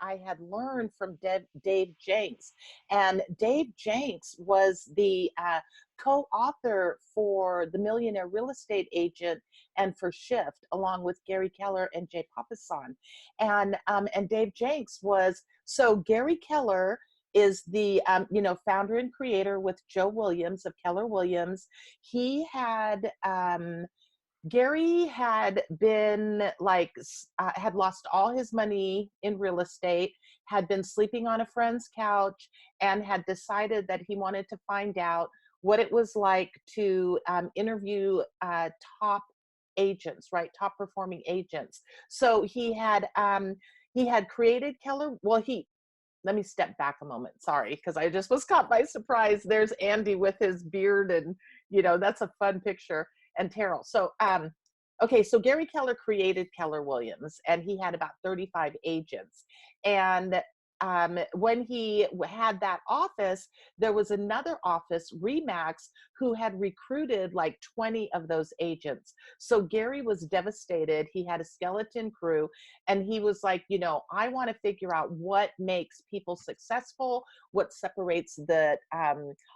I had learned from Dave Jenks. And Dave Jenks was the co-author for The Millionaire Real Estate Agent and for Shift, along with Gary Keller and Jay Papasan. And Dave Jenks was, so Gary Keller is the founder and creator with Joe Williams of Keller Williams. He had Gary had been like, had lost all his money in real estate, had been sleeping on a friend's couch, and had decided that he wanted to find out what it was like to interview top agents, right? Top performing agents. So he had created Keller. Well, let me step back a moment. Sorry, because I just was caught by surprise. There's Andy with his beard, and that's a fun picture. And Terrell. So, okay, so Gary Keller created Keller Williams, and he had about 35 agents. And when he had that office, there was another office, Remax, who had recruited like 20 of those agents. So Gary was devastated. He had a skeleton crew, and he was like, I want to figure out what makes people successful, what separates the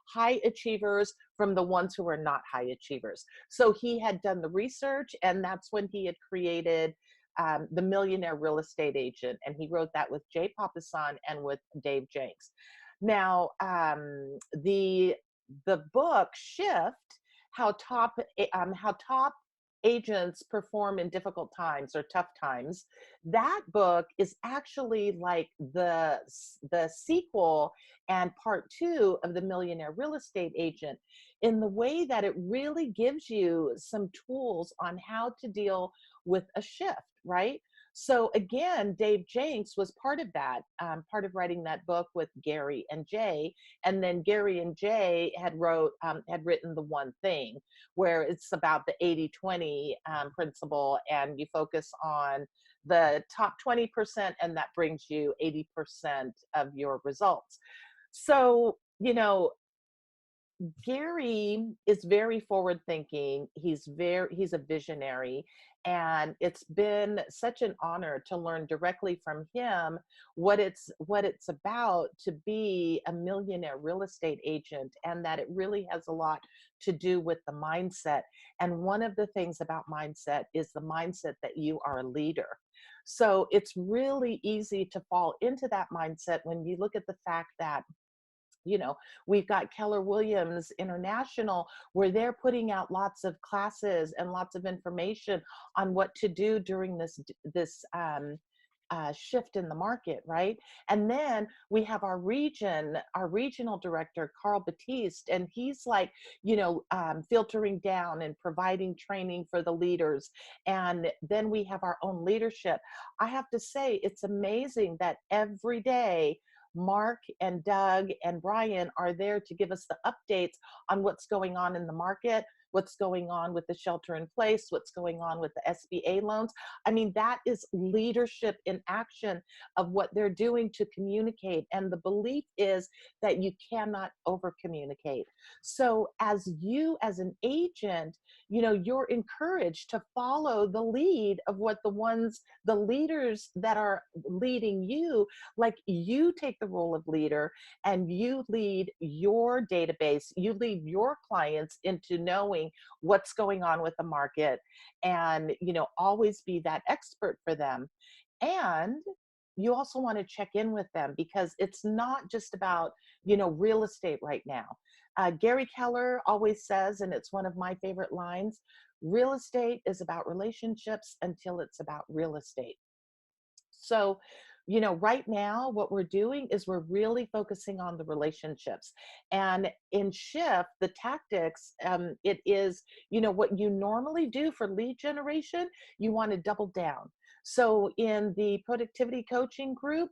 high achievers from the ones who are not high achievers. So he had done the research, and that's when he had created The Millionaire Real Estate Agent, and he wrote that with Jay Papasan and with Dave Jenks. Now, the book Shift: How Top Agents Perform in Difficult Times or Tough Times. That book is actually like the sequel and part 2 of The Millionaire Real Estate Agent, in the way that it really gives you some tools on how to deal with a shift, right? So again, Dave Jenks was part of that, part of writing that book with Gary and Jay. And then Gary and Jay had written The One Thing, where it's about the 80-20 principle, and you focus on the top 20%, and that brings you 80% of your results. So, Gary is very forward thinking. He's a visionary, and it's been such an honor to learn directly from him what it's about to be a millionaire real estate agent, and that it really has a lot to do with the mindset. And one of the things about mindset is the mindset that you are a leader. So it's really easy to fall into that mindset when you look at the fact that we've got Keller Williams International, where they're putting out lots of classes and lots of information on what to do during this shift in the market, right? And then we have our regional director, Carl Batiste, and he's like, filtering down and providing training for the leaders. And then we have our own leadership. I have to say, it's amazing that every day Mark and Doug and Brian are there to give us the updates on what's going on in the market, what's going on with the shelter in place, what's going on with the SBA loans. I mean, that is leadership in action of what they're doing to communicate. And the belief is that you cannot over communicate. So as an agent, you're encouraged to follow the lead of what the leaders that are leading you, like you take the role of leader and you lead your database, you lead your clients into knowing what's going on with the market, and always be that expert for them. And you also want to check in with them, because it's not just about real estate right now. Gary Keller always says, and it's one of my favorite lines, real estate is about relationships until it's about real estate. So right now, what we're doing is we're really focusing on the relationships. And in Shift, the tactics, it is, what you normally do for lead generation, you want to double down. So in the productivity coaching group,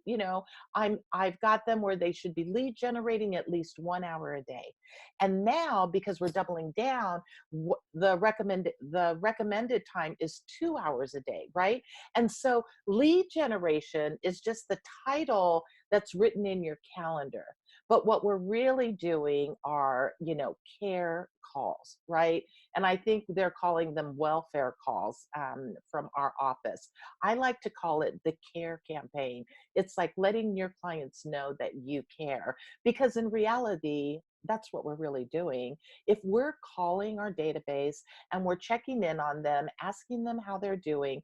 I've got them where they should be lead generating at least 1 hour a day. And now, because we're doubling down, the recommended time is 2 hours a day, right? And so lead generation is just the title that's written in your calendar. But what we're really doing are, care calls, right? And I think they're calling them welfare calls from our office. I like to call it the care campaign. It's like letting your clients know that you care, because in reality, that's what we're really doing. If we're calling our database and we're checking in on them, asking them how they're doing,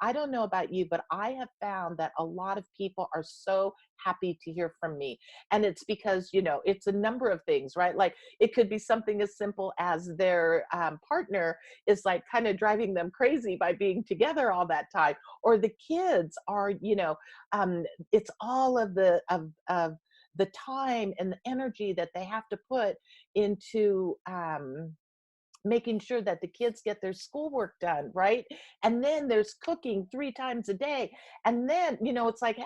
I don't know about you, but I have found that a lot of people are so happy to hear from me. And it's because, it's a number of things, right? Like it could be something as simple as their partner is like kind of driving them crazy by being together all that time, or the kids are, it's all of the time and the energy that they have to put into making sure that the kids get their schoolwork done, right? And then there's cooking 3 times a day. And then, it's like,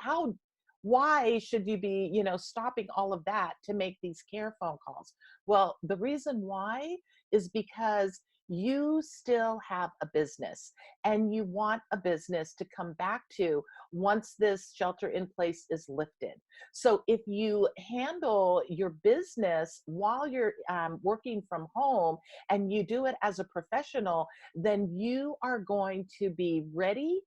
why should you be, stopping all of that to make these care phone calls? Well, the reason why is because you still have a business, and you want a business to come back to once this shelter in place is lifted. So if you handle your business while you're working from home, and you do it as a professional, then you are going to be ready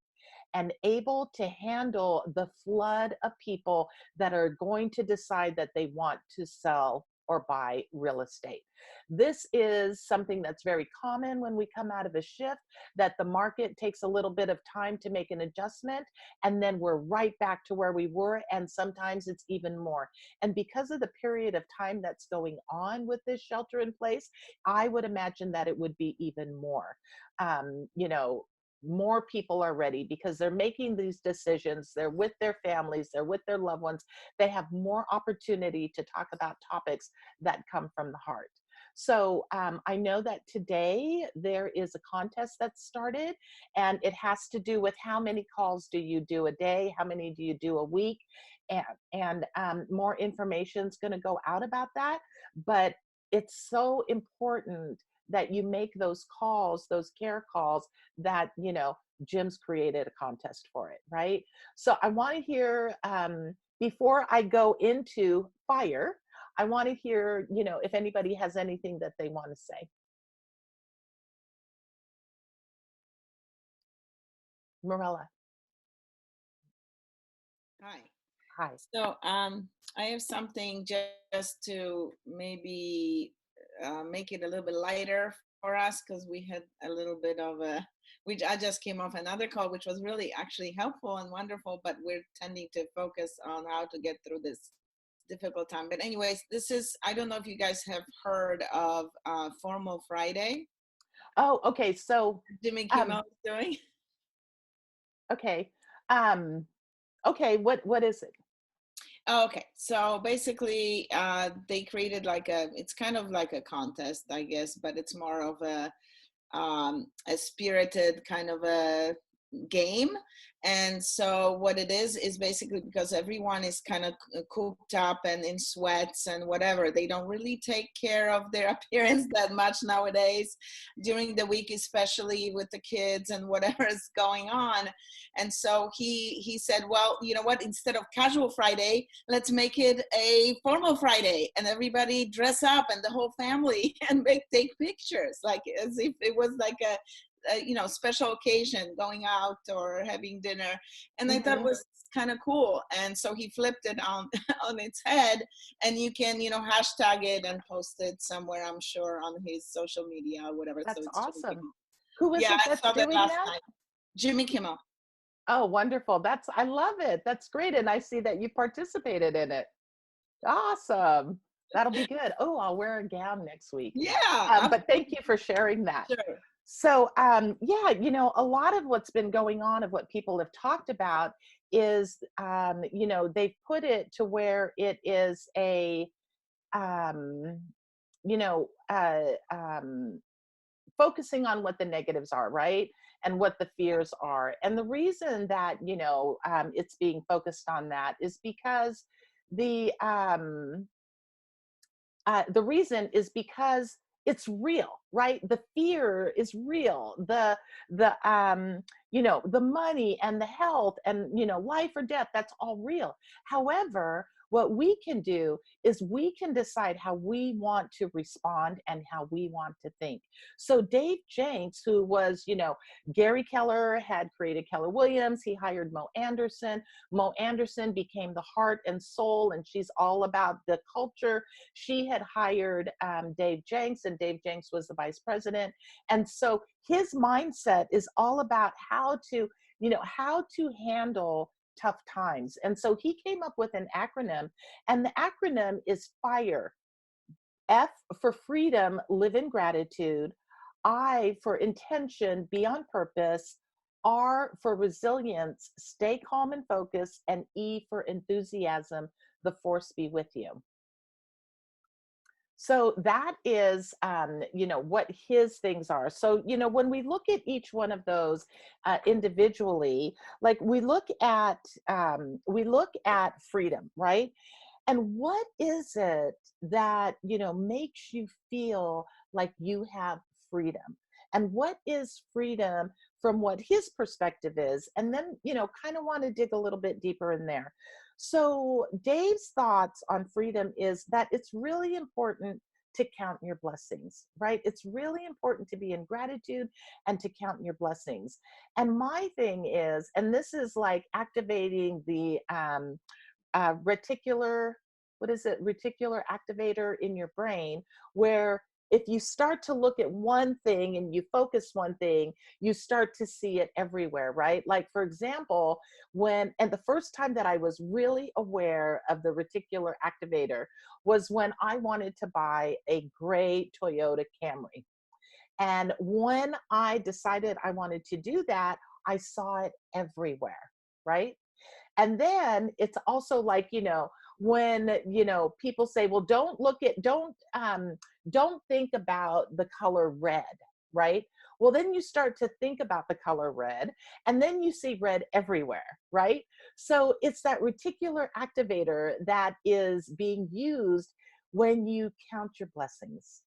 and able to handle the flood of people that are going to decide that they want to sell or buy real estate. This is something that's very common when we come out of a shift, that the market takes a little bit of time to make an adjustment, and then we're right back to where we were, and sometimes it's even more. And because of the period of time that's going on with this shelter in place, I would imagine that it would be even more. Um, you know, more people are ready because they're making these decisions. They're with their families, they're with their loved ones. They have more opportunity to talk about topics that come from the heart. So I know that today there is a contest that started, and it has to do with how many calls do you do a day, how many do you do a week, and more information is going to go out about that. But it's so important that you make those calls, those care calls, that Jim's created a contest for it, right? So I want to hear, before I go into fire, I want to hear, if anybody has anything that they want to say. Morella. Hi. Hi. So I have something just to maybe make it a little bit lighter for us because we had a little bit of a, which I just came off another call, which was really actually helpful and wonderful, but we're tending to focus on how to get through this difficult time. But anyways, this is, I don't know if you guys have heard of Formal Friday. Oh, okay. So, Jimmy um, Kimmel is doing. okay. Um, okay. What is it? Oh, okay, so basically, they created like it's kind of like a contest, I guess, but it's more of a spirited kind of a game. And so what it is basically because everyone is kind of cooped up and in sweats and whatever, they don't really take care of their appearance that much nowadays during the week, especially with the kids and whatever is going on. And so he said, well, you know what, instead of casual Friday, let's make it a formal Friday, and everybody dress up and the whole family and take pictures like as if it was like a special occasion, going out or having dinner. And I thought it Hmm. was kind of cool. And so he flipped it on on its head, and you can hashtag it and post it somewhere, I'm sure, on his social media or whatever. So That's it's Jimmy awesome. Kimmel. Who is Yeah, it I that's saw that doing last that? night. Jimmy Kimmel. Oh, wonderful. I love it. That's great. And I see that you participated in it. Awesome. That'll be good. Oh, I'll wear a gown next week. Yeah, But thank you for sharing that. sure. So, yeah, a lot of what's been going on, of what people have talked about, is, they've put it to where it is a, um, you know, uh, um, focusing on what the negatives are, right? And what the fears are. And the reason that, it's being focused on that is because the, um, the reason is because it's real, right? The fear is real. The money and the health and life or death, that's all real. However, What we can do is we can decide how we want to respond and how we want to think. So Dave Jenks, who was, Gary Keller had created Keller Williams, he hired Mo Anderson. Mo Anderson became the heart and soul, and she's all about the culture. She had hired Dave Jenks, and Dave Jenks was the vice president. And so his mindset is all about how to handle tough times. And so he came up with an acronym, and the acronym is FIRE. F for freedom, live in gratitude. I for intention, be on purpose. R for resilience, stay calm and focused. And E for enthusiasm, the force be with you. So that is, what his things are. So, when we look at each one of those individually, like we look at freedom, right? And what is it that, makes you feel like you have freedom? And what is freedom from what his perspective is? And then, kind of want to dig a little bit deeper in there. So Dave's thoughts on freedom is that it's really important to count your blessings, right? It's really important to be in gratitude and to count your blessings. And my thing is, and this is like activating the reticular, what is it, reticular activator in your brain, where if you start to look at one thing and you focus one thing, you start to see it everywhere, right? Like, for example, and the first time that I was really aware of the reticular activator was when I wanted to buy a gray Toyota Camry. And when I decided I wanted to do that, I saw it everywhere, right? And then it's also like, when, people say, well, don't think about the color red, right? Well, then you start to think about the color red, and then you see red everywhere, right? So it's that reticular activator that is being used when you count your blessings.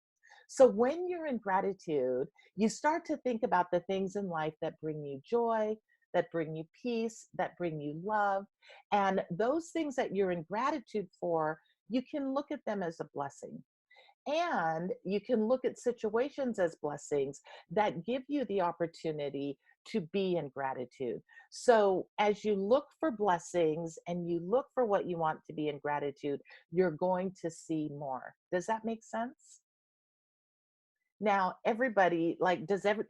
So when you're in gratitude, you start to think about the things in life that bring you joy, that bring you peace, that bring you love. And those things that you're in gratitude for, you can look at them as a blessing. And you can look at situations as blessings that give you the opportunity to be in gratitude. So as you look for blessings and you look for what you want to be in gratitude, you're going to see more. Does that make sense? Now, everybody, like,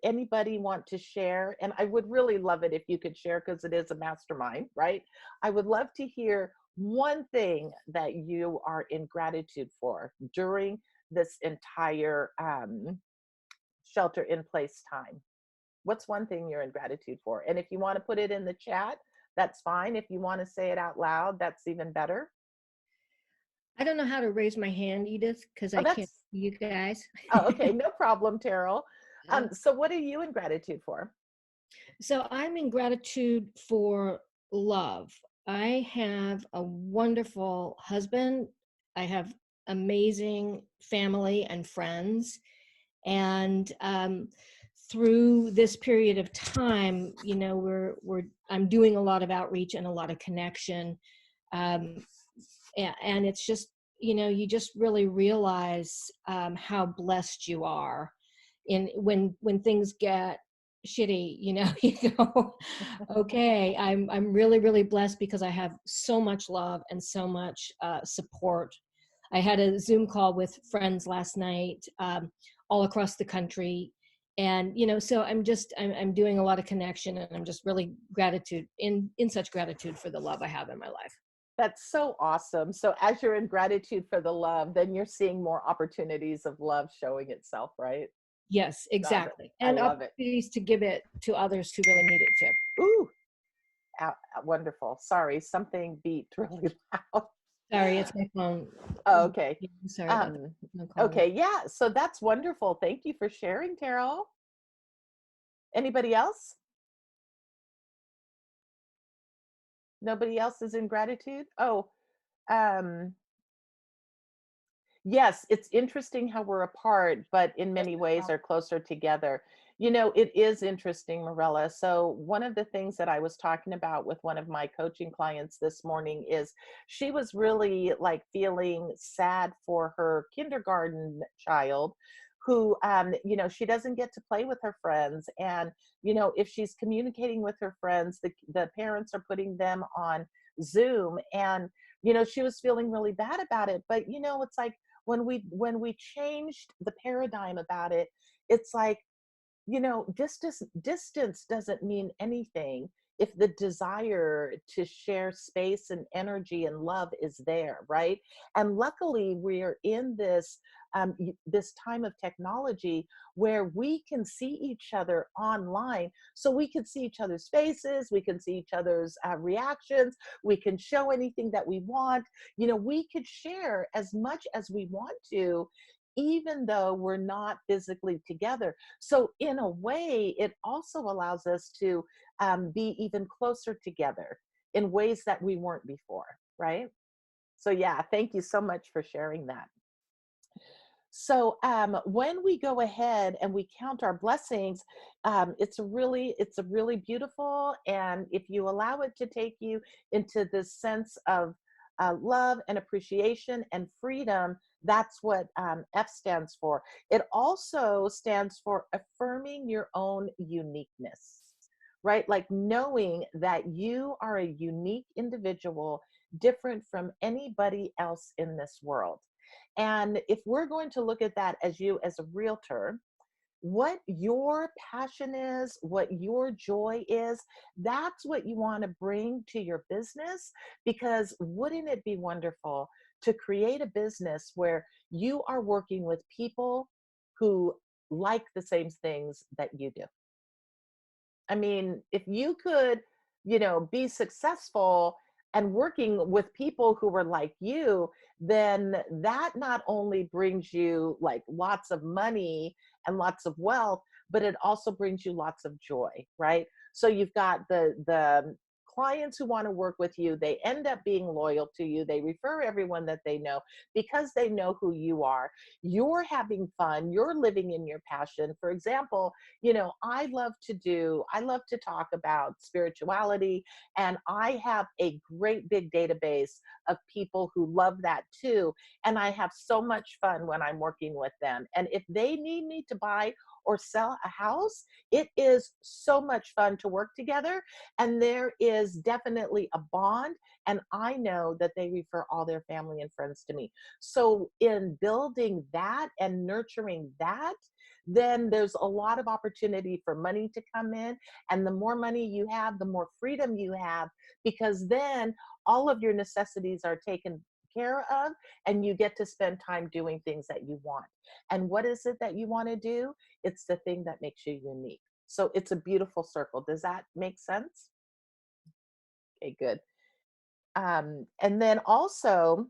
anybody want to share? And I would really love it if you could share, because it is a mastermind, right? I would love to hear one thing that you are in gratitude for during this entire shelter in place time. What's one thing you're in gratitude for? And if you want to put it in the chat, that's fine. If you want to say it out loud, that's even better. I don't know how to raise my hand, Edith, because Oh, I can't see you guys. okay, no problem, Terrell. So what are you in gratitude for? So I'm in gratitude for love. I have a wonderful husband. I have amazing family and friends. And through this period of time, I'm doing a lot of outreach and a lot of connection. Um, and it's just, you just really realize how blessed you are. And when things get shitty, you go, okay, I'm really, really blessed because I have so much love and so much support. I had a Zoom call with friends last night, all across the country. And, so I'm doing a lot of connection, and I'm just really in such gratitude for the love I have in my life. That's so awesome. So as you're in gratitude for the love, then you're seeing more opportunities of love showing itself, right? Yes, Got it. exactly. I And love it. opportunities to give it to others who really need it too. Ooh, wonderful. Sorry, something beeped really loud. Sorry, it's my phone. Oh, okay. Sorry about that. Okay, yeah. So that's wonderful. Thank you for sharing, Terrell. Anybody else? Nobody else is in gratitude? Oh, um, yes, it's interesting how we're apart, but in Yes, many no ways problem. are closer together. You know, it is interesting, Marella. So, one of the things that I was talking about with one of my coaching clients this morning is she was really like feeling sad for her kindergarten child who, you know, she doesn't get to play with her friends. And, you know, if she's communicating with her friends, the parents are putting them on Zoom. And, you know, she was feeling really bad about it. But, you know, it's like when we changed the paradigm about it, it's like, you know, distance doesn't mean anything if the desire to share space and energy and love is there, right? And luckily, we're in this time of technology where we can see each other online, so we can see each other's faces, we can see each other's reactions, we can show anything that we want. You know, we could share as much as we want to, even though we're not physically together. So, in a way, it also allows us to be even closer together in ways that we weren't before, right? So, yeah, thank you so much for sharing that. So, when we go ahead and we count our blessings, it's a really beautiful, and if you allow it to take you into this sense of love and appreciation and freedom, that's what F stands for. It also stands for affirming your own uniqueness, right? Like knowing that you are a unique individual, different from anybody else in this world. And if we're going to look at that as you as a realtor, what your passion is, what your joy is, that's what you want to bring to your business. Because wouldn't it be wonderful to create a business where you are working with people who like the same things that you do? I mean, if you could, you know, be successful and working with people who were like you, then that not only brings you like lots of money and lots of wealth, but it also brings you lots of joy, right? So you've got the clients who want to work with you, they end up being loyal to you, they refer everyone that they know because they know who you are. You're having fun, you're living in your passion. For example, you know, I love to talk about spirituality, and I have a great big database of people who love that too. And I have so much fun when I'm working with them. And if they need me to buy or sell a house, it is so much fun to work together. And there is definitely a bond. And I know that they refer all their family and friends to me. So, in building that and nurturing that, then there's a lot of opportunity for money to come in. And the more money you have, the more freedom you have, because then all of your necessities are taken care of, and you get to spend time doing things that you want. And what is it that you want to do? It's the thing that makes you unique. So it's a beautiful circle. Does that make sense? Okay, good. And then also,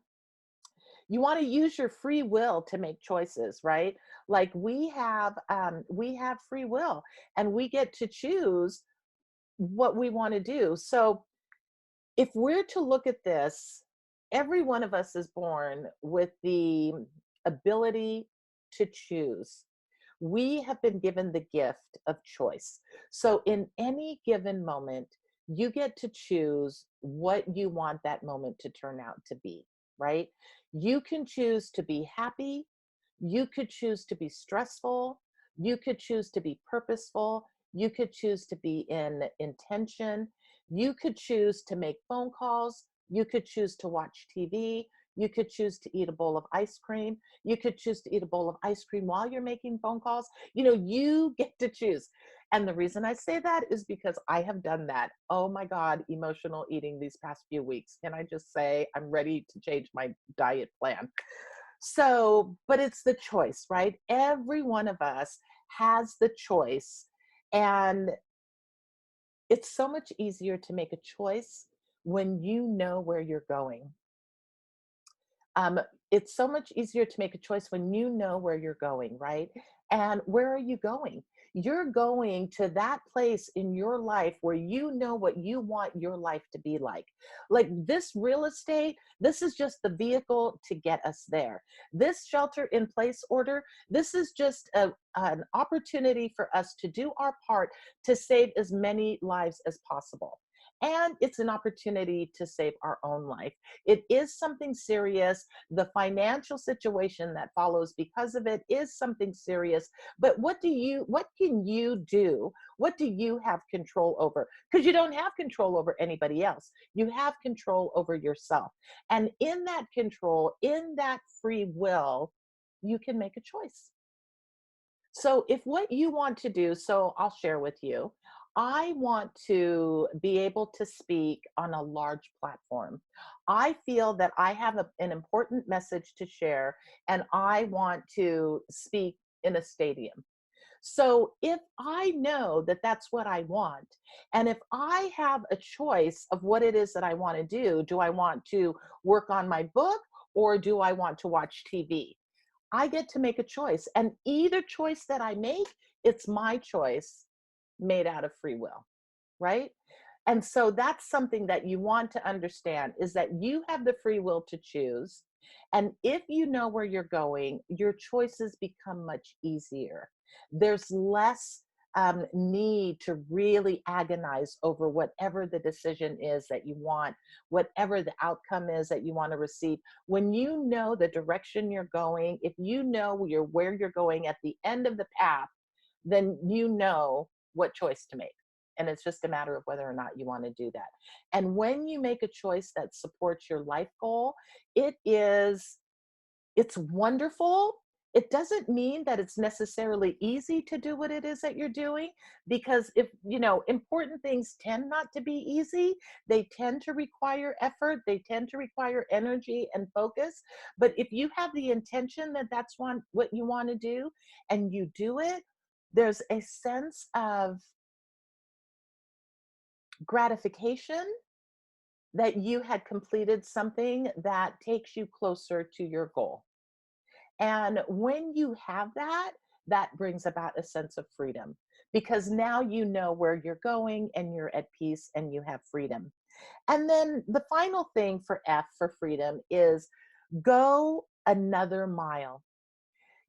you want to use your free will to make choices, right? Like we have free will, and we get to choose what we want to do. So if we're to look at this, every one of us is born with the ability to choose. We have been given the gift of choice. So in any given moment, you get to choose what you want that moment to turn out to be, right? You can choose to be happy. You could choose to be stressful. You could choose to be purposeful. You could choose to be in intention. You could choose to make phone calls. You could choose to watch TV. You could choose to eat a bowl of ice cream. You could choose to eat a bowl of ice cream while you're making phone calls. You know, you get to choose. And the reason I say that is because I have done that. Oh my God, emotional eating these past few weeks. Can I just say I'm ready to change my diet plan? So, but it's the choice, right? Every one of us has the choice. And it's so much easier to make a choice when you know where you're going. um, it's so much easier to make a choice when you know where you're going, right? And where are you going? You're going to that place in your life where you know what you want your life to be like. Like this real estate, this is just the vehicle to get us there. This shelter in place order, this is just an opportunity for us to do our part to save as many lives as possible. And it's an opportunity to save our own life. It is something serious. The financial situation that follows because of it is something serious. But what can you do? What do you have control over? Because you don't have control over anybody else. You have control over yourself. And in that control, in that free will, you can make a choice. So if what you want to do, so I'll share with you, I want to be able to speak on a large platform. I feel that I have an important message to share, and I want to speak in a stadium. So if I know that that's what I want, and if I have a choice of what it is that I want to do I want to work on my book or do I want to watch TV? I get to make a choice. And either choice that I make, it's my choice made out of free will, right? And so that's something that you want to understand is that you have the free will to choose. And if you know where you're going, your choices become much easier. There's less need to really agonize over whatever the decision is that you want, whatever the outcome is that you want to receive. When you know the direction you're going, if you know where you're going at the end of the path, then you know what choice to make. And it's just a matter of whether or not you want to do that. And when you make a choice that supports your life goal, it's wonderful. It doesn't mean that it's necessarily easy to do what it is that you're doing, because if, important things tend not to be easy. They tend to require effort. They tend to require energy and focus. But if you have the intention that that's what you want to do and you do it, there's a sense of gratification that you had completed something that takes you closer to your goal. And when you have that, that brings about a sense of freedom because now you know where you're going and you're at peace and you have freedom. And then the final thing for F for freedom is go another mile.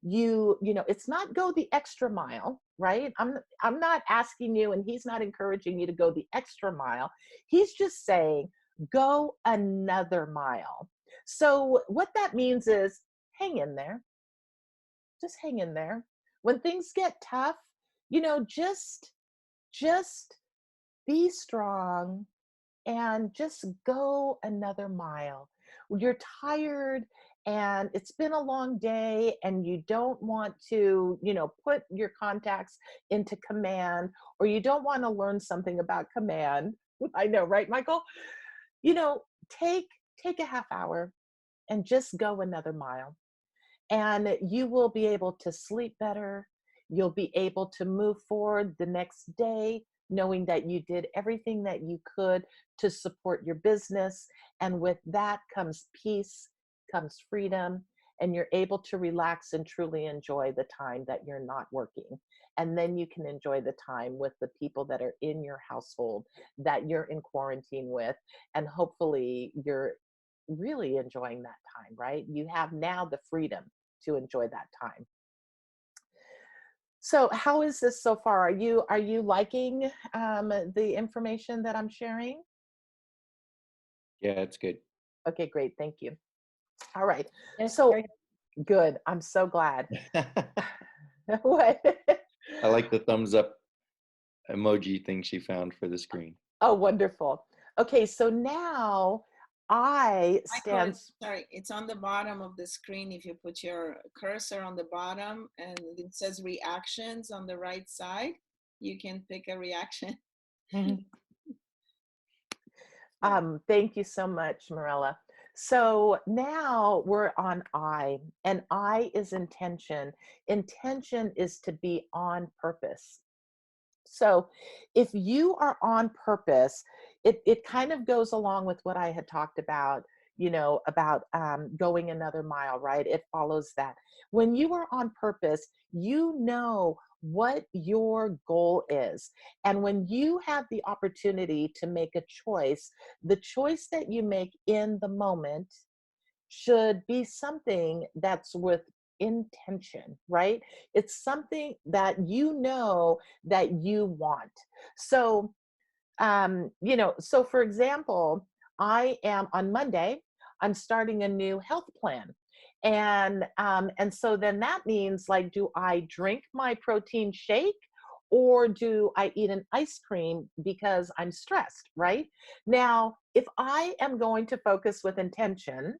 It's not go the extra mile, right? I'm not asking you, and he's not encouraging you to go the extra mile. He's just saying go another mile. So what that means is hang in there. Just hang in there. When things get tough, just be strong and just go another mile. You're tired and it's been a long day and you don't want to, put your contacts into command, or you don't want to learn something about command. I know, right, Michael? You know, take a half hour and just go another mile. And you will be able to sleep better. You'll be able to move forward the next day knowing that you did everything that you could to support your business. And with that comes peace, comes freedom, and you're able to relax and truly enjoy the time that you're not working. And then you can enjoy the time with the people that are in your household that you're in quarantine with. And hopefully you're really enjoying that time, right? You have now the freedom to enjoy that time. So how is this so far? Are you liking the information that I'm sharing? Yeah, it's good. Okay, great. Thank you. All right. Yes, So very good. I'm so glad. I What? like the thumbs up emoji thing she found for the screen. Oh, wonderful. Okay, so now Michael, sorry, it's on the bottom of the screen. If you put your cursor on the bottom and it says reactions on the right side, you can pick a reaction. Thank you so much, Morella. So now we're on I, and I is intention. Intention is to be on purpose. So if you are on purpose, it kind of goes along with what I had talked about, about going another mile, right? It follows that. When you are on purpose, you know what your goal is. And when you have the opportunity to make a choice, the choice that you make in the moment should be something that's with intention, right? It's something that you know that you want. So, so for example, I am on Monday, I'm starting a new health plan. And so then that means, like, do I drink my protein shake or do I eat an ice cream because I'm stressed, right? Now, if I am going to focus with intention,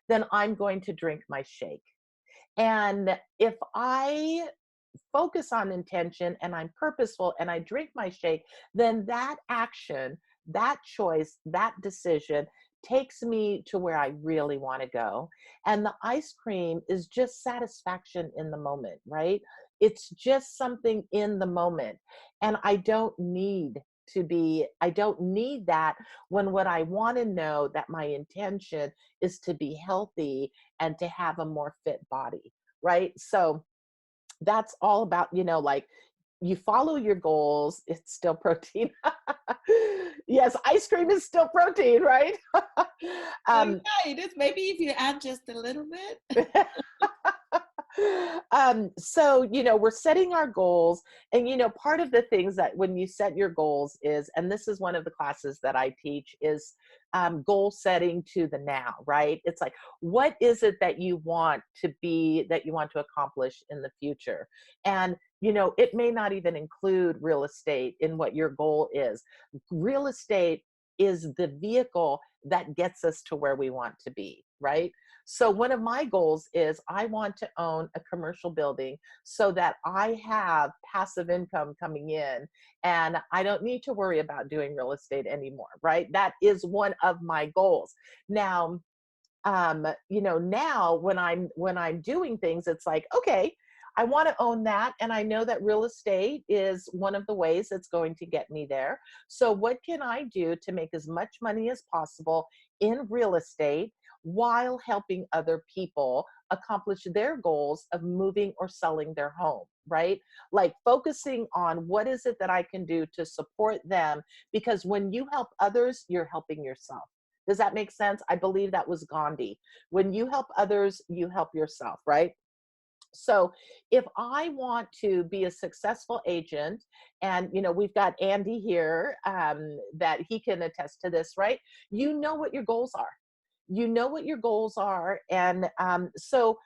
then I'm going to drink my shake. And if I focus on intention and I'm purposeful and I drink my shake, then that action, that choice, that decision takes me to where I really want to go. And the ice cream is just satisfaction in the moment, right? It's just something in the moment. And I don't need that when what I want to know that my intention is to be healthy and to have a more fit body, right? So that's all about, like, you follow your goals, it's still protein. Yes, ice cream is still protein, right? Yeah, um, it is. Maybe if you add just a little bit. so, we're setting our goals. And, part of the things that when you set your goals is, and this is one of the classes that I teach, is goal setting to the now, right? It's like, what is it that you want to be, that you want to accomplish in the future? And, it may not even include real estate in what your goal is. Real estate is the vehicle that gets us to where we want to be, right? So one of my goals is I want to own a commercial building so that I have passive income coming in and I don't need to worry about doing real estate anymore, right? That is one of my goals. Now, now when I'm doing things, it's like, okay, I want to own that. And I know that real estate is one of the ways that's going to get me there. So what can I do to make as much money as possible in real estate while helping other people accomplish their goals of moving or selling their home, right? Like focusing on what is it that I can do to support them, because when you help others, you're helping yourself. Does that make sense? I believe that was Gandhi. When you help others, you help yourself, right? So if I want to be a successful agent, and we've got Andy here, that he can attest to this, right? You know what your goals are. You know what your goals are. And so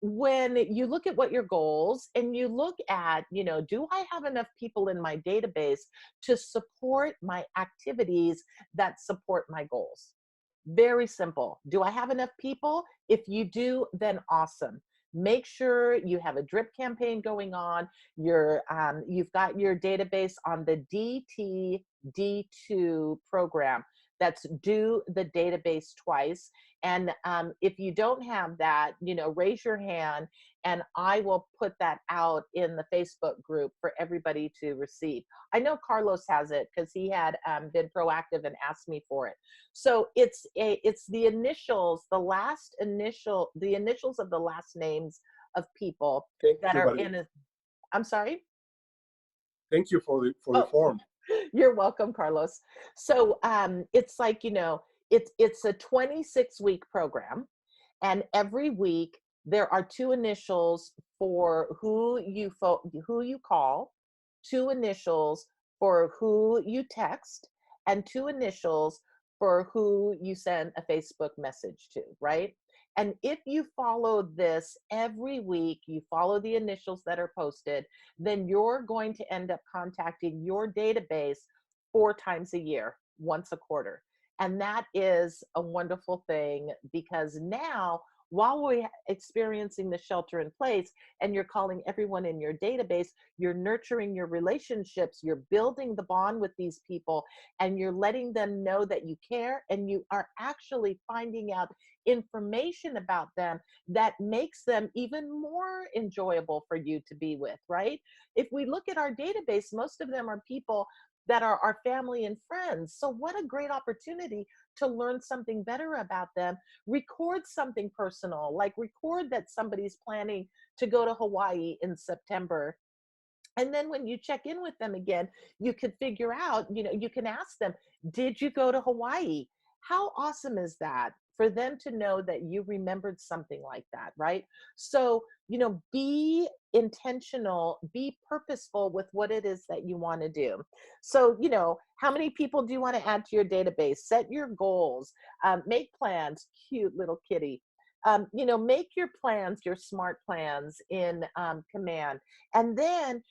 when you look at what your goals, and you look at, do I have enough people in my database to support my activities that support my goals? Very simple. Do I have enough people? If you do, then awesome. Make sure you have a drip campaign going on. You've got your database on the DTD2 program. That's do the database twice. And if you don't have that, raise your hand and I will put that out in the Facebook group for everybody to receive. I know Carlos has it because he had been proactive and asked me for it. So it's the initials, the initials of the last names of people Thank that you, are buddy. in a, I'm sorry? Thank you for the Oh, form. you're welcome, Carlos. So it's like, it's a 26-week program, and every week there are two initials for who you call, two initials for who you text, and two initials for who you send a Facebook message to, right? And if you follow this every week, you follow the initials that are posted, then you're going to end up contacting your database 4 times a year, once a quarter. And that is a wonderful thing, because now, while we're experiencing the shelter in place and you're calling everyone in your database, you're nurturing your relationships, you're building the bond with these people, and you're letting them know that you care, and you are actually finding out information about them that makes them even more enjoyable for you to be with, right? If we look at our database, most of them are people that are our family and friends. So what a great opportunity to learn something better about them. Record something personal, like record that somebody's planning to go to Hawaii in September And then when you check in with them again, you could figure out, you can ask them, did you go to Hawaii? How awesome is that for them to know that you remembered something like that, right? So, be intentional, be purposeful with what it is that you want to do. So, how many people do you want to add to your database? Set your goals, make plans, cute little kitty. Make your plans, your SMART plans in Command. And then,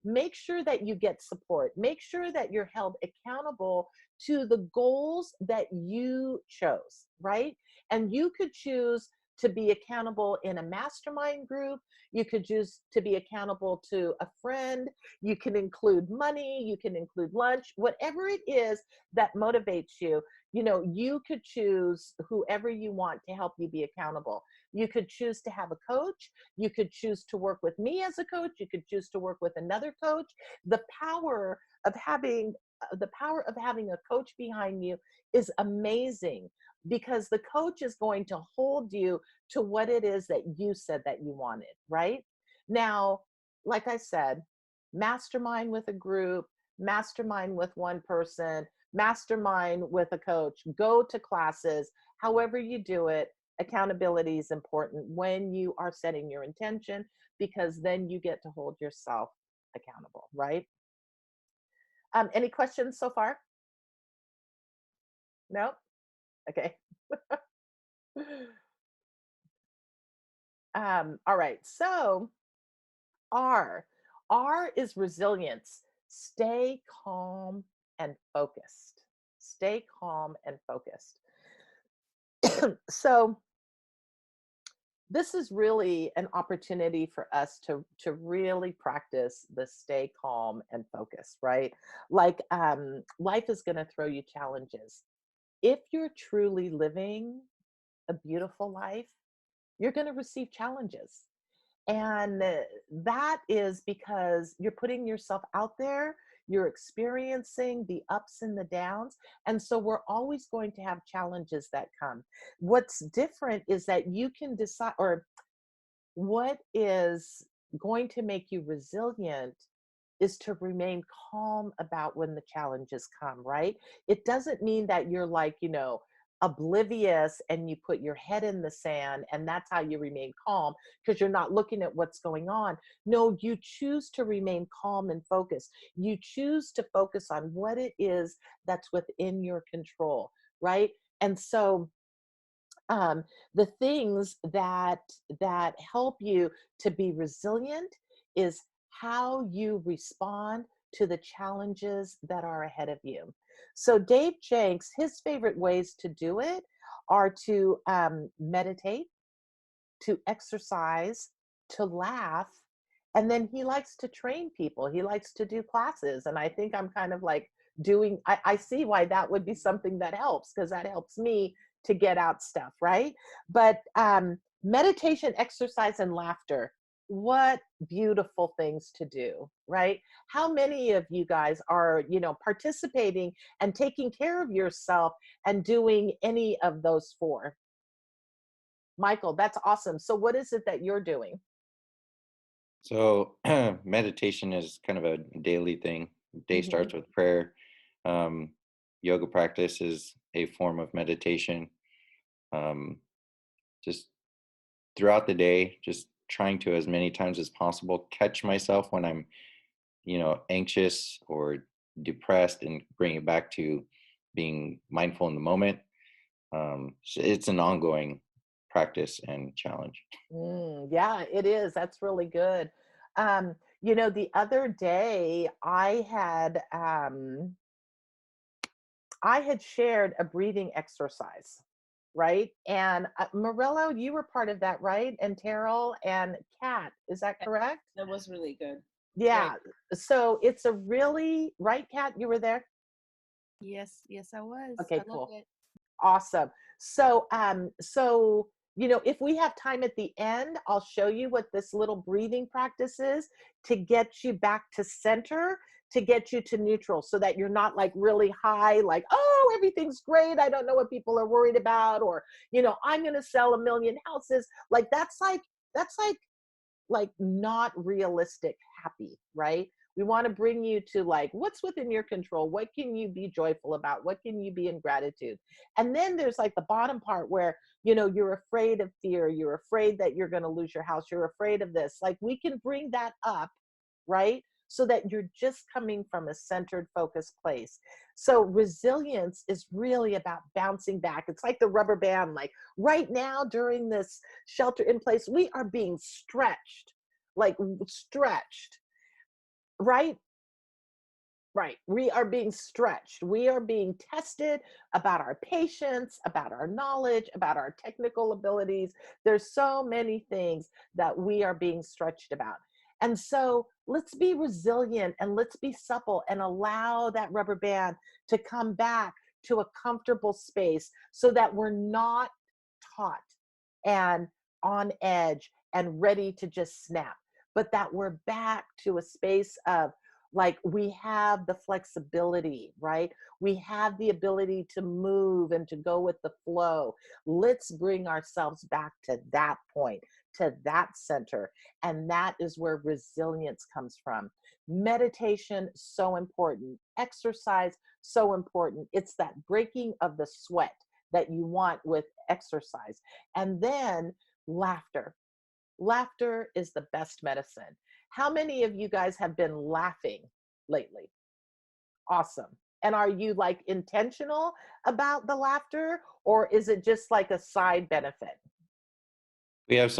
make sure that you get support. Make sure that you're held accountable to the goals that you chose, right? And you could choose to be accountable in a mastermind group. You could choose to be accountable to a friend. You can include money. You can include lunch, whatever it is that motivates you. You could choose whoever you want to help you be accountable. You could choose to have a coach. You could choose to work with me as a coach. You could choose to work with another coach. The power of having a coach behind you is amazing, because the coach is going to hold you to what it is that you said that you wanted, right? Now, like I said, mastermind with a group, mastermind with one person, mastermind with a coach, go to classes, however you do it. Accountability is important when you are setting your intention, because then you get to hold yourself accountable, right? Any questions so far? No? Okay. All right. So R. R is resilience. Stay calm and focused. Stay calm and focused. So this is really an opportunity for us to really practice the stay calm and focus, right? Like life is going to throw you challenges. If you're truly living a beautiful life, you're going to receive challenges. And that is because you're putting yourself out there, you're experiencing the ups and the downs. And so we're always going to have challenges that come. What's different is that you can decide, or what is going to make you resilient is to remain calm about when the challenges come, right? It doesn't mean that you're like, oblivious and you put your head in the sand and that's how you remain calm because you're not looking at what's going on. No, you choose to remain calm and focused. You choose to focus on what it is that's within your control, right? And so the things that help you to be resilient is how you respond to the challenges that are ahead of you. So Dave Jenks, his favorite ways to do it are to meditate, to exercise, to laugh, and then he likes to train people. He likes to do classes, and I think I'm kind of like doing. I see why that would be something that helps, because that helps me to get out stuff, right? But meditation, exercise, and laughter, what beautiful things to do, right? How many of you guys are, participating and taking care of yourself and doing any of those four? Michael, that's awesome. So what is it that you're doing? So meditation is kind of a daily thing. Day starts with prayer. Yoga practice is a form of meditation. Just throughout the day, just trying to, as many times as possible, catch myself when I'm, anxious or depressed, and bring it back to being mindful in the moment. So it's an ongoing practice and challenge. Yeah, it is. That's really good. The other day I had shared a breathing exercise, right? And Morello, you were part of that, right? And Terrell and Kat, is that correct? That was really good. Yeah. So it's a really, right, Kat? You were there? Yes, I was. Okay, I loved cool. it. Awesome. So, if we have time at the end, I'll show you what this little breathing practice is to get you back to center, to get you to neutral, so that you're not like really high, like, oh, everything's great. I don't know what people are worried about, or, I'm going to sell 1 million houses. Like that's like like not realistic happy, right? We want to bring you to like what's within your control. What can you be joyful about? What can you be in gratitude? And then there's like the bottom part where, you know, you're afraid of fear. You're afraid that you're going to lose your house. You're afraid of this. Like we can bring that up, right? So that you're just coming from a centered, focused place. So resilience is really about bouncing back. It's like the rubber band. Like right now during this shelter in place, we are being stretched, like stretched, right? Right. We are being stretched. We are being tested about our patience, about our knowledge, about our technical abilities. There's so many things that we are being stretched about. And so let's be resilient and let's be supple and allow that rubber band to come back to a comfortable space so that we're not taut and on edge and ready to just snap, but that we're back to a space of like we have the flexibility, right? We have the ability to move and to go with the flow. Let's bring ourselves back to that point, to that center. And that is where resilience comes from. Meditation, so important. Exercise, so important. It's that breaking of the sweat that you want with exercise. And then laughter. Laughter is the best medicine. How many of you guys have been laughing lately? Awesome. And are you like intentional about the laughter, or is it just like a side benefit? We have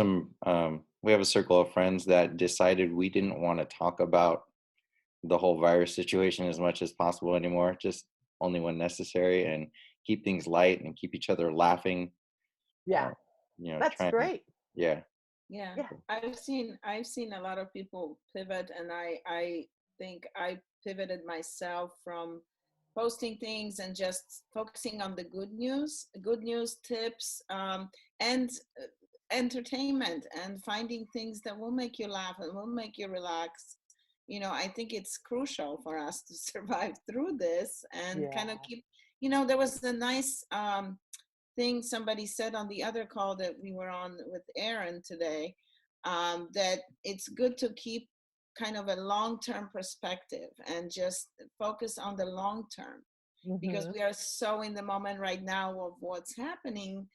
we have a circle of friends that decided we didn't want to talk about the whole virus situation as much as possible anymore, just only when necessary, and keep things light and keep each other laughing. Yeah, You know, that's trying, great. yeah. Yeah, Yeah. I've seen a lot of people pivot, and I think I pivoted myself from posting things and just focusing on the good news tips, and entertainment, and finding things that will make you laugh and will make you relax. You know, I think it's crucial for us to survive through this and Yeah. kind of keep, you know, there was a nice thing somebody said on the other call that we were on with Aaron today, that it's good to keep kind of a long-term perspective and just focus on the long term, because Mm-hmm. we are so in the moment right now of what's happening.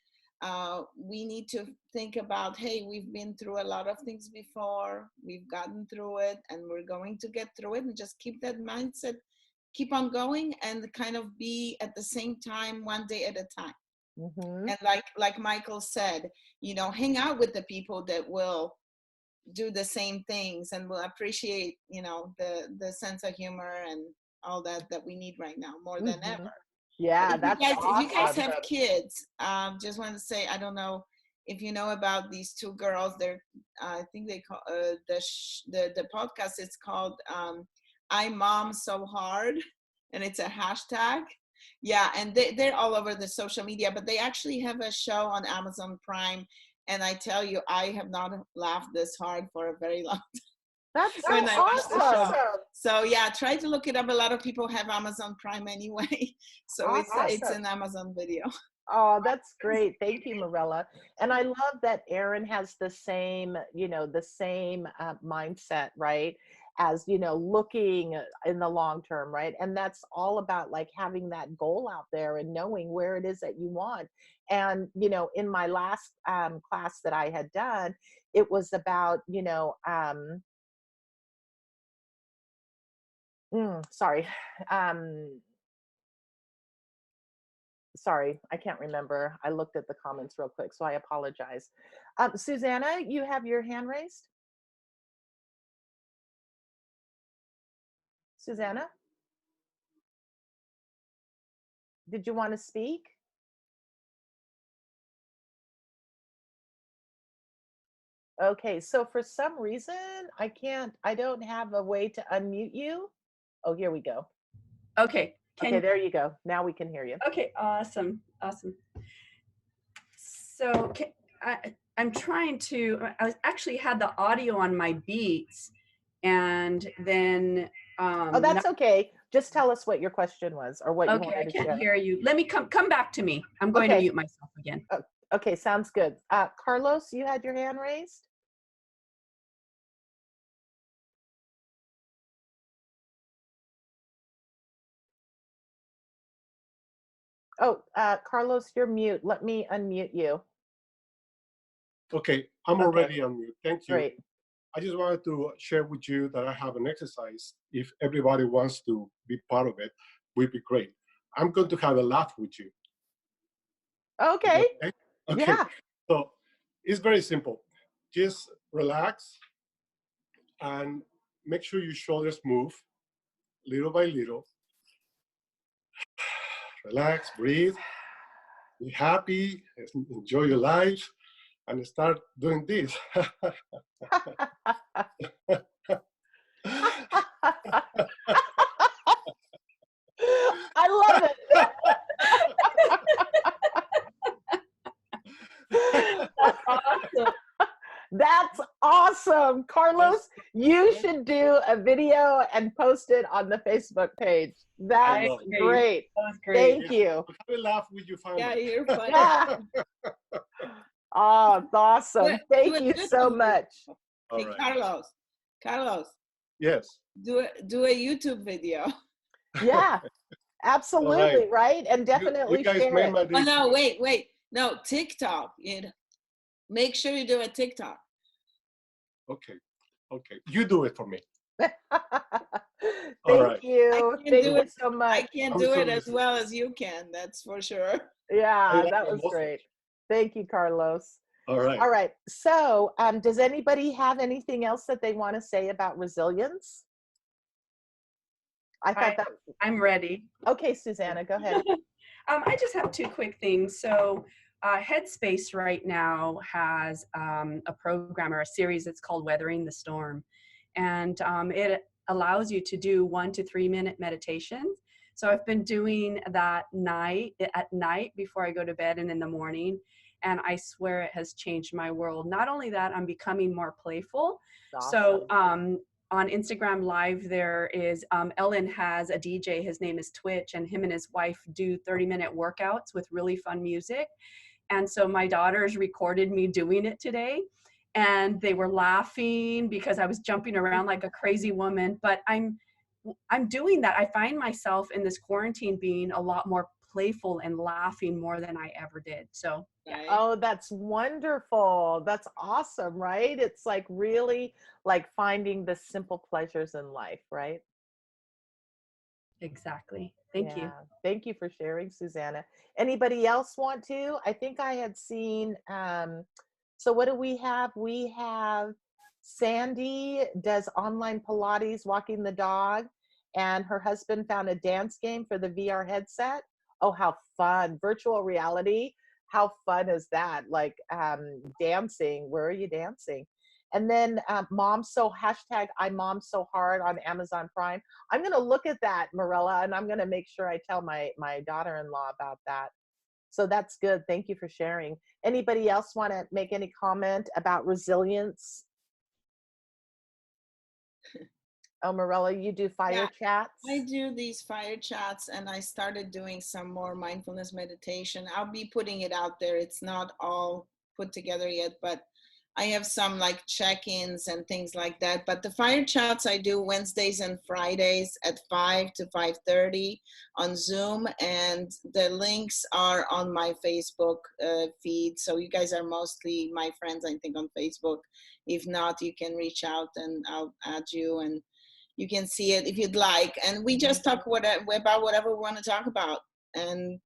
We need to think about, hey, we've been through a lot of things before, we've gotten through it, and we're going to get through it, and just keep that mindset, keep on going, and kind of be at the same time one day at a time. Mm-hmm. And like Michael said, you know, hang out with the people that will do the same things and will appreciate, you know, the sense of humor and all that we need right now more than Mm-hmm. ever. But Yeah, if you that's guys, awesome. have kids, just want to say, I don't know if you know about these two girls. They're I think they call the podcast. It's called "I Mom So Hard," and it's a hashtag. Yeah, and they're all over the social media, but they actually have a show on Amazon Prime. And I tell you, I have not laughed this hard for a very long That's so when I watched the awesome. show. So yeah, try to look it up. A lot of people have Amazon Prime anyway, so it's Awesome. an Amazon video. Oh, that's great. Thank you, Marella. And I love that Aaron has the same, you know, the same mindset, right? As, you know, looking in the long term, right? And that's all about like having that goal out there and knowing where it is that you want. And, you know, in my last class that I had done, it was about, you know, sorry, um, sorry, I can't remember. I looked at the comments real quick, so I apologize. Susanna, you have your hand raised? Susanna, did you want to speak? Okay, so for some reason, I don't have a way to unmute you. Oh, here we go. Okay. Okay, there you go. Now we can hear you. Okay, awesome. So I'm trying to, I actually had the audio on my Beats, and then Oh, that's okay. Just tell us what your question was or what you okay, I wanted to can't share. hear you. Let me come back to me. I'm going to mute myself again. Okay, sounds good. Carlos, you had your hand raised? Oh, Carlos, you're mute. Let me unmute you. Okay, I'm Okay, already on mute. Thank you. great. I just wanted to share with you that I have an exercise. If everybody wants to be part of it, would be great. I'm going to have a laugh with you. Is Okay, that okay? Okay. yeah. So it's very simple. Just relax and make sure your shoulders move little by little. Relax, breathe, be happy, enjoy your life, and start doing this. I love it. That's awesome. That's awesome. Carlos, you should do a video and post it on the Facebook page. I That's love it. agree. great. That was great. Thank you. Have a laugh with your Yeah, family. you're funny. Yeah. Oh, it's awesome. Do Thank a you YouTube so video. much. All Hey, right. Carlos, Yes. do a YouTube video. Yeah, absolutely. Right. And You definitely guys share made it. my Oh day. no, wait. No, TikTok. Make sure you do a TikTok. Okay. Okay. You do it for me. Thank right. you. I can't Thank do you it. so much. I can't I'm do so it as listening. well as you can. That's for sure. Yeah, like that your was muscles. great. Thank you, Carlos. All right. All right. So, does anybody have anything else that they want to say about resilience? I thought that. I'm ready. Okay, Susanna, go ahead. I just have two quick things. So, Headspace right now has a program or a series that's called Weathering the Storm. And it allows you to do 1 to 3 minute meditations. So, I've been doing that at night before I go to bed and in the morning. And I swear it has changed my world. Not only that, I'm becoming more playful. So, Awesome. on Instagram Live, there is Ellen has a DJ. His name is Twitch, and him and his wife do 30-minute workouts with really fun music. And so my daughters recorded me doing it today, and they were laughing because I was jumping around like a crazy woman. But I'm doing that. I find myself in this quarantine being a lot more playful and laughing more than I ever did. So yeah. Right? Oh, that's wonderful. That's awesome, right? It's like really like finding the simple pleasures in life, right? Exactly. Thank you. Thank you for sharing, Susanna. Anybody else want to? I think I had seen, so what do we have? We have Sandy does online Pilates, walking the dog, and her husband found a dance game for the VR headset. Oh, how fun. Virtual reality. How fun is that? Like dancing. Where are you dancing? And then mom so hashtag I mom so hard on Amazon Prime. I'm going to look at that, Marilla, and I'm going to make sure I tell my daughter-in-law about that. So that's good. Thank you for sharing. Anybody else want to make any comment about resilience? Oh, Marilla, you do fire chats? I do these fire chats, and I started doing some more mindfulness meditation. I'll be putting it out there. It's not all put together yet, but I have some like check-ins and things like that. But the fire chats I do Wednesdays and Fridays at 5 to 5:30 on Zoom, and the links are on my Facebook feed. So you guys are mostly my friends, I think, on Facebook. If not, you can reach out and I'll add you, and you can see it if you'd like. And we just talk about whatever we want to talk about, and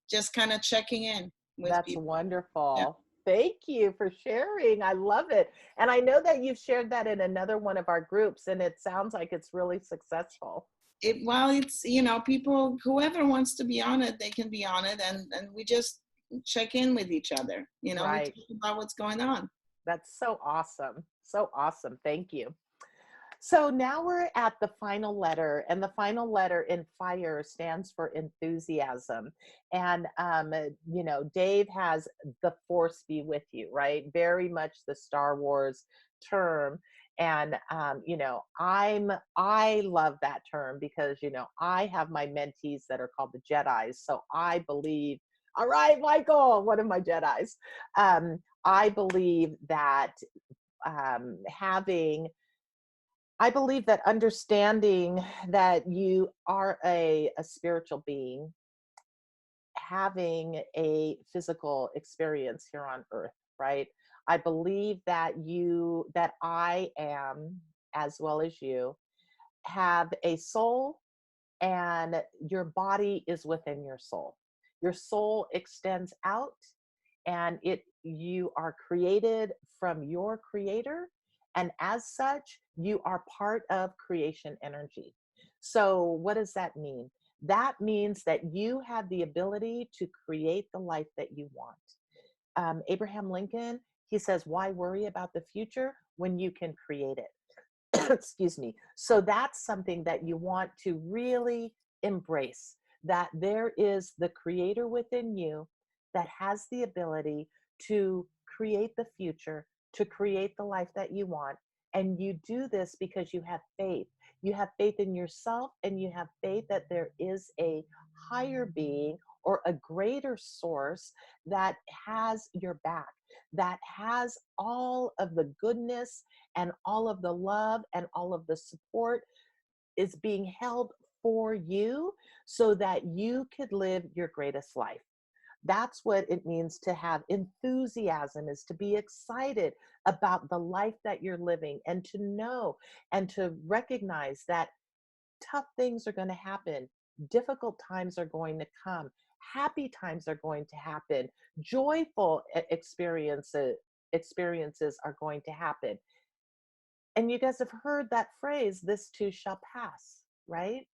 just kind of checking in with That's people. wonderful. Yeah. Thank you for sharing. I love it. And I know that you've shared that in another one of our groups, and it sounds like it's really successful. It's people, whoever wants to be on it, they can be on it, and we just check in with each other. Right. We talk about what's going on. That's so awesome. So awesome. Thank you. So now we're at the final letter, and the final letter in FIRE stands for enthusiasm. And, Dave has the force be with you, right? Very much the Star Wars term. And, I love that term because, I have my mentees that are called the Jedis. So I believe, all right, Michael, one of my Jedis. I believe that I believe that understanding that you are a spiritual being, having a physical experience here on earth, right? I believe that I am, as well as you, have a soul, and your body is within your soul. Your soul extends out, and you are created from your creator, and as such you are part of creation energy. So what does that mean? That means that you have the ability to create the life that you want. Abraham Lincoln, he says, why worry about the future when you can create it? Excuse me. So that's something that you want to really embrace, that there is the creator within you that has the ability to create the future, to create the life that you want. And you do this because you have faith. You have faith in yourself, and you have faith that there is a higher being or a greater source that has your back, that has all of the goodness and all of the love and all of the support is being held for you so that you could live your greatest life. That's what it means to have enthusiasm, is to be excited about the life that you're living, and to know and to recognize that tough things are going to happen. Difficult times are going to come. Happy times are going to happen. Joyful experiences are going to happen. And you guys have heard that phrase, this too shall pass, right?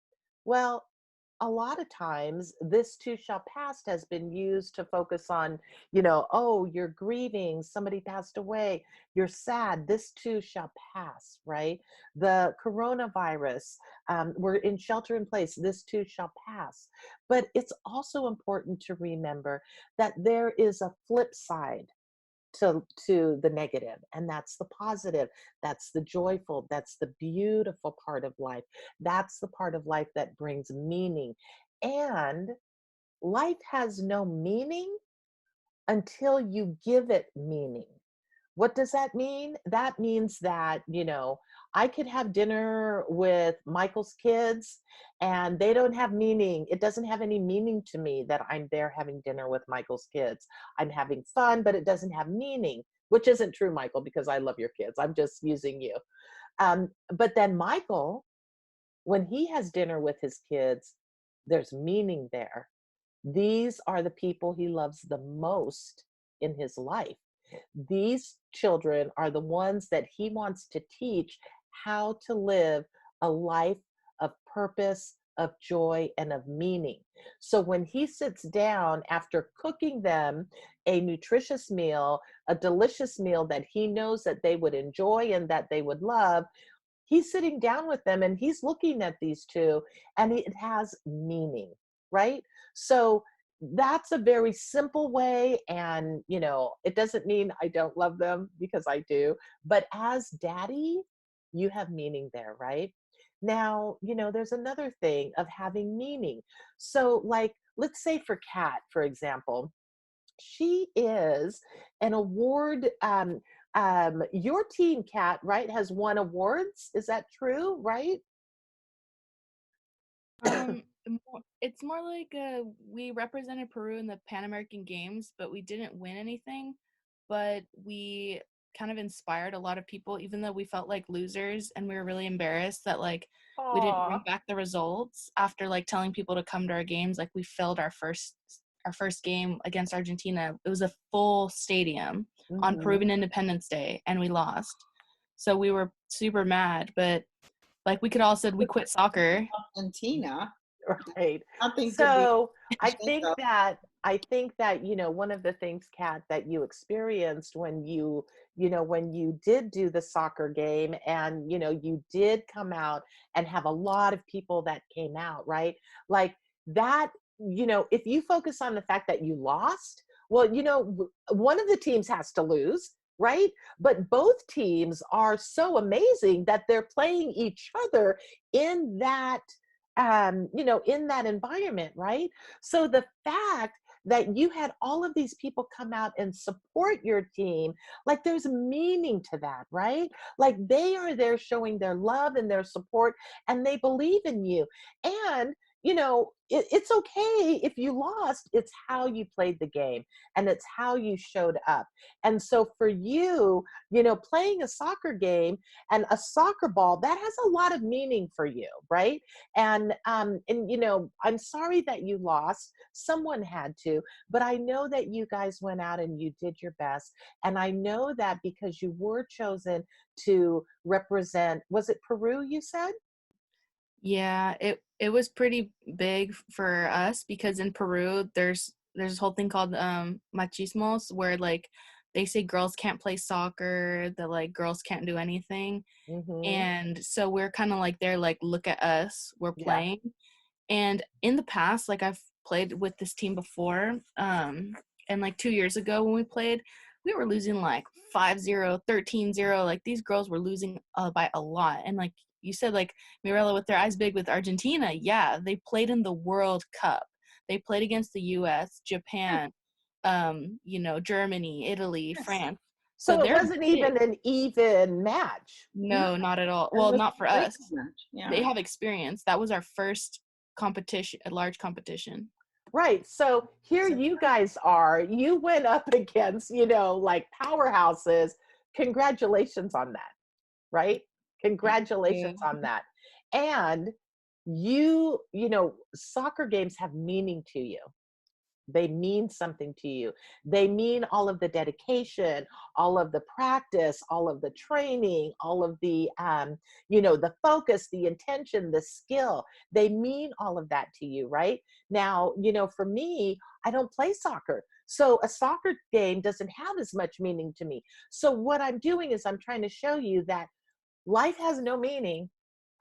Well, a lot of times this too shall pass has been used to focus on, oh, you're grieving, somebody passed away, you're sad, this too shall pass, right? The coronavirus, we're in shelter in place, this too shall pass. But it's also important to remember that there is a flip side to the negative, and that's the positive, that's the joyful, that's the beautiful part of life, that's the part of life that brings meaning. And life has no meaning until you give it meaning. What does that mean? That means that, I could have dinner with Michael's kids and they don't have meaning. It doesn't have any meaning to me that I'm there having dinner with Michael's kids. I'm having fun, but it doesn't have meaning, which isn't true, Michael, because I love your kids. I'm just using you. But then Michael, when he has dinner with his kids, there's meaning there. These are the people he loves the most in his life. These children are the ones that he wants to teach how to live a life of purpose, of joy, and of meaning. So when he sits down after cooking them a nutritious meal, a delicious meal that he knows that they would enjoy and that they would love, he's sitting down with them and he's looking at these two, and it has meaning, right? So that's a very simple way. And, it doesn't mean I don't love them, because I do. But as daddy, you have meaning there, right? Now, there's another thing of having meaning. So, like, let's say for Kat, for example, she is an award. Your team, Kat, right, has won awards. Is that true, right? It's more like we represented Peru in the Pan American Games, but we didn't win anything. But we kind of inspired a lot of people, even though we felt like losers, and we were really embarrassed that we didn't bring Aw. back the results after telling people to come to our games. We filled our first game against Argentina. It was a full stadium on Mhm. Peruvian Independence Day, and we lost. So we were super mad, but we could all said we quit soccer. Argentina. Right. Nothing to be So I ashamed think of. that one of the things, Kat, that you experienced when you did do the soccer game, and you did come out and have a lot of people that came out, right? Like that, if you focus on the fact that you lost, well, one of the teams has to lose, right? But both teams are so amazing that they're playing each other in that in that environment, right? So the fact that you had all of these people come out and support your team, there's meaning to that, right? They are there showing their love and their support, and they believe in you. And it's okay if you lost. It's how you played the game, and it's how you showed up. And so for you, playing a soccer game and a soccer ball, that has a lot of meaning for you, right? And I'm sorry that you lost. Someone had to, but I know that you guys went out and you did your best. And I know that because you were chosen to represent, was it Peru, you said? Yeah, it was pretty big for us because in Peru there's this whole thing called machismos, where like they say girls can't play soccer, that like girls can't do anything. Mm-hmm. And so we're kind of like, they're like, look at us, we're Yeah. playing. And in the past, like I've played with this team before, and like 2 years ago when we played, we were losing like 5-0, 13-0. Like these girls were losing by a lot. And like you said, like Mirella with their eyes big with Argentina, yeah, they played in the World Cup. They played against the US, Japan, Germany, Italy, Yes. France. So So it they're wasn't big. even an even match. No, No, not at all. it Well, was not for a great us. match. Yeah. They have experience. That was our first competition, a large competition. Right. So here So, you guys are. You went up against, like powerhouses. Congratulations on that, right? Thank Congratulations you. on that. And soccer games have meaning to you. They mean something to you. They mean all of the dedication, all of the practice, all of the training, all of the focus, the intention, the skill. They mean all of that to you, right? Now, for me, I don't play soccer. So a soccer game doesn't have as much meaning to me. So what I'm doing is I'm trying to show you that life has no meaning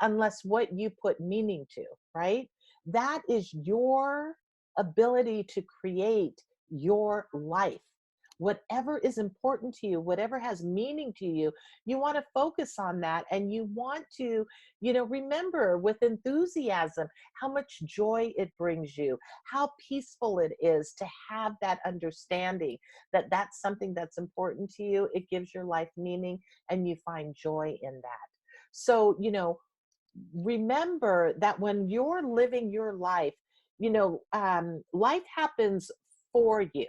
unless what you put meaning to, right? That is your ability to create your life. Whatever is important to you, whatever has meaning to you, you want to focus on that. And you want to, remember with enthusiasm how much joy it brings you, how peaceful it is to have that understanding that that's something that's important to you. It gives your life meaning and you find joy in that. So, remember that when you're living your life, life happens for you,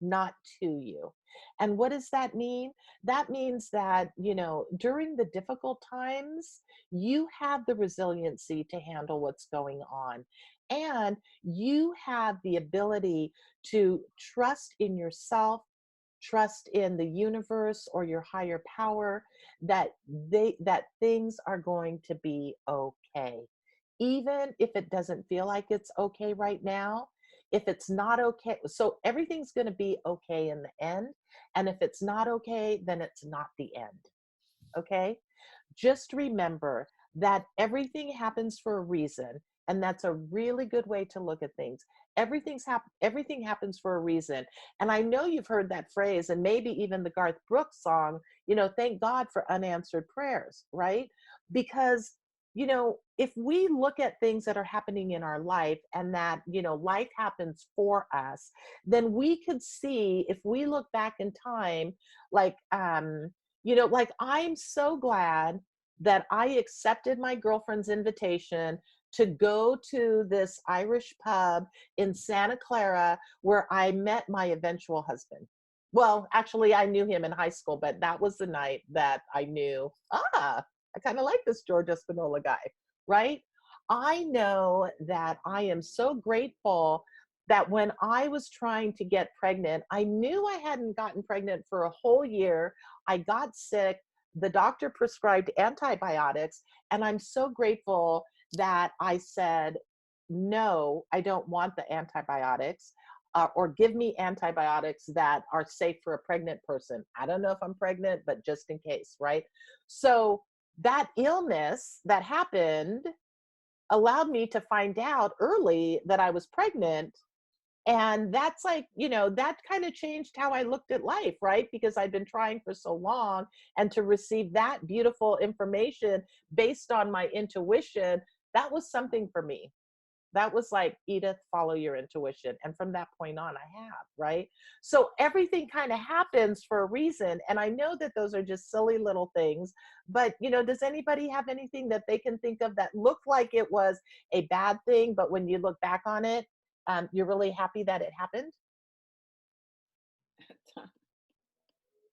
not to you. And what does that mean? That means that, during the difficult times, you have the resiliency to handle what's going on. And you have the ability to trust in yourself, trust in the universe or your higher power, that things are going to be okay, even if it doesn't feel like it's okay right now. If it's not okay, so everything's going to be okay in the end. And if it's not okay, then it's not the end. Okay. Just remember that everything happens for a reason, and that's a really good way to look at things. Everything happens for a reason. And I know you've heard that phrase, and maybe even the Garth Brooks song, thank God for unanswered prayers, right? Because if we look at things that are happening in our life, and that life happens for us, then we could see, if we look back in time, like like I'm so glad that I accepted my girlfriend's invitation to go to this Irish pub in Santa Clara where I met my eventual husband. Well, actually, I knew him in high school, but that was the night that I knew, I kind of like this George Espinola guy, right? I know that I am so grateful that when I was trying to get pregnant, I knew I hadn't gotten pregnant for a whole year. I got sick. The doctor prescribed antibiotics. And I'm so grateful that I said, no, I don't want the antibiotics. Or give me antibiotics that are safe for a pregnant person. I don't know if I'm pregnant, but just in case, right? So that illness that happened allowed me to find out early that I was pregnant. And that's like, that kind of changed how I looked at life, right? Because I'd been trying for so long, and to receive that beautiful information based on my intuition, that was something for me. That was like, Edith, follow your intuition. And from that point on, I have, right? So everything kind of happens for a reason. And I know that those are just silly little things, but does anybody have anything that they can think of that looked like it was a bad thing, but when you look back on it, you're really happy that it happened?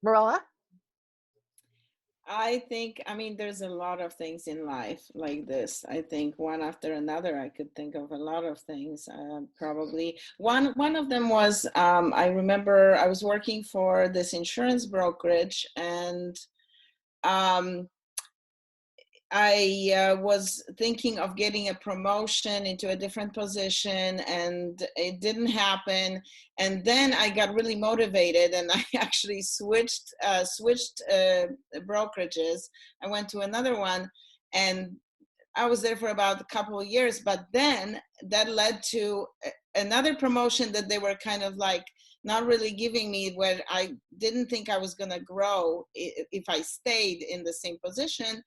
Marilla? I mean, there's a lot of things in life like this. I think one after another, I could think of a lot of things. Probably one of them was, I remember I was working for this insurance brokerage, and I was thinking of getting a promotion into a different position, and it didn't happen. And then I got really motivated, and I actually switched brokerages. I went to another one, and I was there for about a couple of years. But then that led to another promotion that they were kind of like not really giving me, where I didn't think I was going to grow if I stayed in the same position.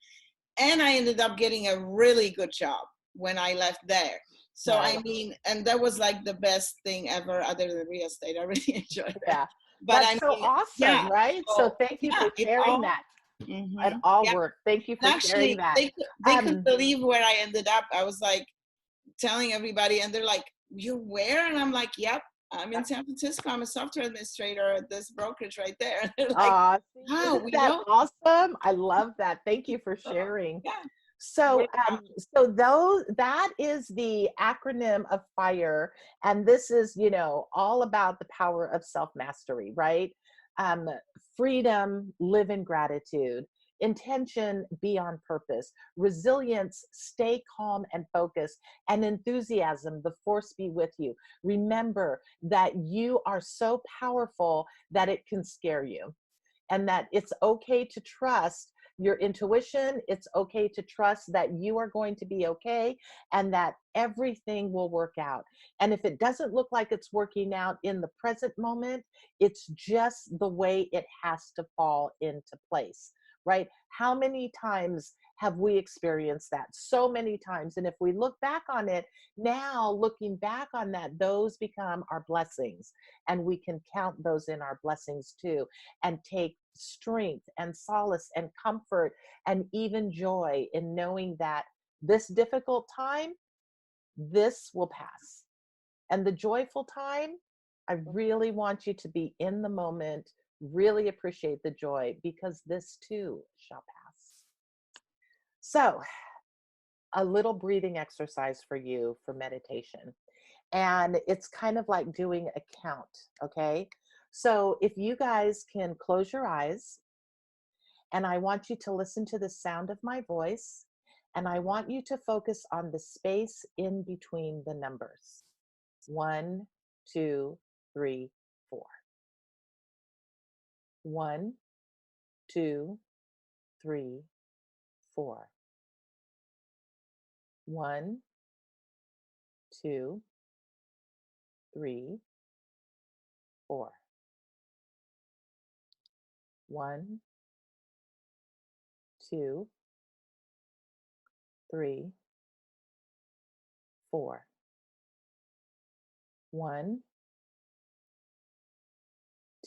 And I ended up getting a really good job when I left there. So, wow. I mean, and that was like the best thing ever, other than real estate. I really enjoyed it. Yeah. But that's so awesome, yeah. Right? So thank you for sharing that. Mm-hmm. It all worked. Thank you for sharing that. They couldn't believe where I ended up. I was like telling everybody, and they're like, "You're where?" And I'm like, "Yep, I'm in San Francisco. I'm a software administrator at this brokerage right there." They're like, "Wow, isn't that awesome? I love that. Thank you for sharing." Yeah. So, that is the acronym of FIRE, and this is, all about the power of self-mastery, right? Freedom, live in gratitude. Intention, be on purpose. Resilience, stay calm and focused. And enthusiasm, the force be with you. Remember that you are so powerful that it can scare you, and that it's okay to trust your intuition. It's okay to trust that you are going to be okay, and that everything will work out. And if it doesn't look like it's working out in the present moment, it's just the way it has to fall into place, right? How many times have we experienced that? So many times. And if we look back on it, now looking back on that, those become our blessings. And we can count those in our blessings too, and take strength and solace and comfort and even joy in knowing that this difficult time, this will pass. And the joyful time, I really want you to be in the moment, really appreciate the joy, because this too shall pass. So, a little breathing exercise for you for meditation. And it's kind of like doing a count, okay? So if you guys can close your eyes, and I want you to listen to the sound of my voice, and I want you to focus on the space in between the numbers. 1, 2, 3, 4. 1, 2, 3, 4. 1, 2, 3, 4. 1, 2, 3, 4. 1,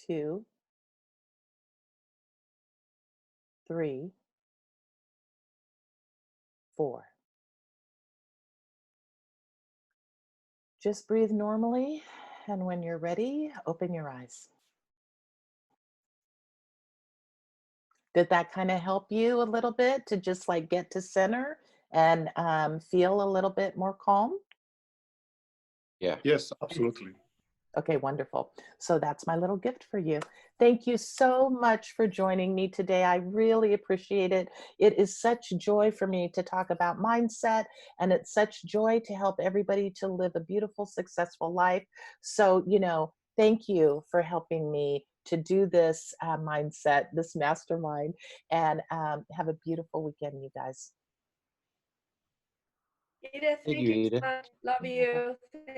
2, 3, 4. Just breathe normally, and when you're ready, open your eyes. Did that kind of help you a little bit to just like get to center and feel a little bit more calm? Yeah. Yes, absolutely. Okay, wonderful. So that's my little gift for you. Thank you so much for joining me today. I really appreciate it. It is such joy for me to talk about mindset, and it's such joy to help everybody to live a beautiful, successful life. So, thank you for helping me to do this mindset, this mastermind, and have a beautiful weekend, you guys. Edith, thank you so much. Love you.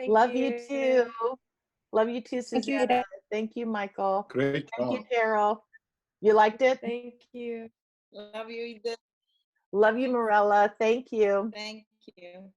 Love you too. Love you too, Susanna. Thank you, Michael. Great job. Thank you, Carol. You liked it? Thank you. Love you, Edith. Love you, Morella. Thank you. Thank you.